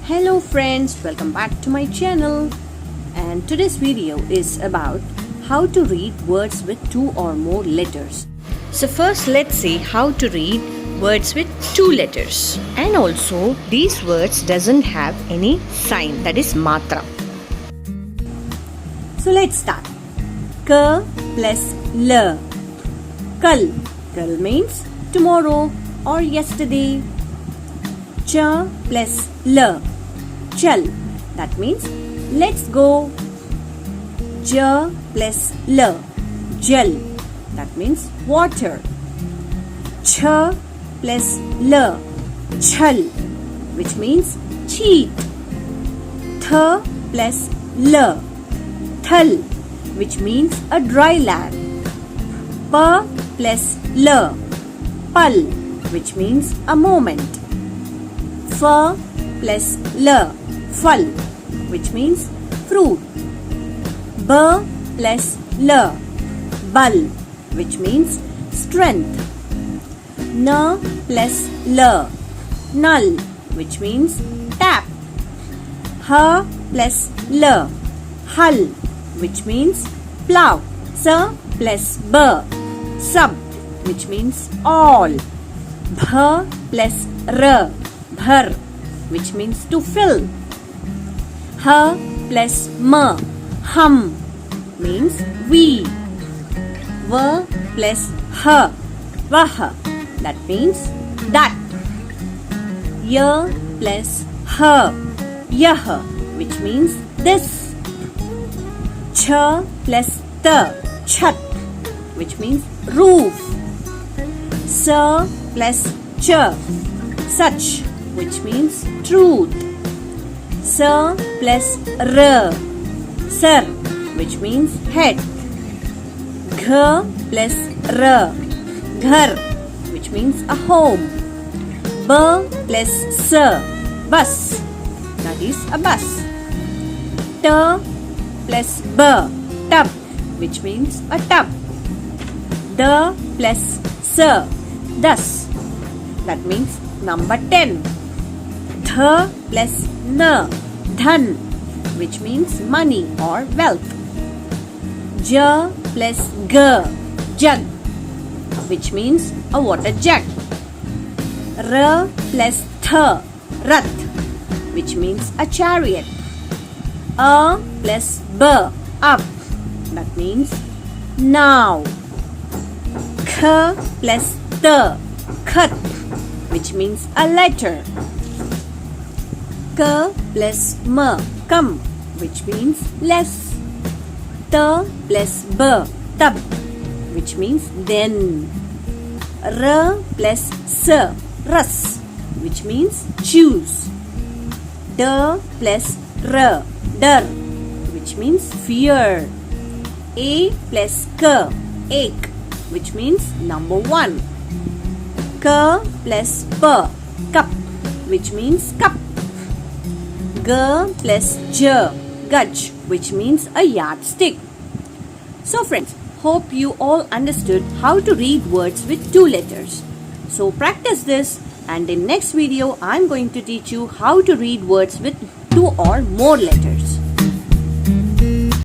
Hello friends, welcome back to my channel, and today's video is about how to read words with two or more letters. So first let's see how to read words with two letters, and also these words doesn't have any sign, that is Matra. So let's start. K plus L. Kal. Kal means tomorrow or yesterday. Ch plus L. Chal. That means let's go. J plus L. Jal. That means water. Ch plus L. Chal. Which means cheat. Th plus L. Thal. Which means a dry land. Pa plus L. Pal. Which means a moment. Fa plus L. Fal. Which means fruit. Ba plus L. Bal. Which means strength. Na plus L. Null. Which means tap. Ha plus L. Hull. Which means plow. Sa plus B. Sub. Which means all. Bha plus R. Bhar. Which means to fill. Ha plus M. Hum. Means we. Va plus H. Vah. That means that. Ya plus H. Yah. Which means this. Ch plus T. Chat. Which means roof. Sa plus Ch. Such. Which means truth. Sa plus R. Sir. Which means head. Gh plus R. Ghar. Which means a home. B plus S. Bus. That is a bus. T plus B. Tub. Which means a tub. D plus S. Thus. That means number 10. Th plus N. Dhan. Which means money or wealth. J plus G. Jug. Which means a water jug. R plus Th. Rath. Which means a chariot. A plus B. Up. That means now. K plus T. Khat. Which means a letter. K plus M. Come. Which means less. T plus B. Tab. Which means then. R plus S. Rus. Which means choose. D plus R. Dar. Which means fear. A plus K. Ache. Which means number 1. K plus P. Cup. Which means cup. G plus J. Gudge. Which means a yardstick. So friends, hope you all understood how to read words with two letters. So practice this, and in next video I'm going to teach you how to read words with two or more letters.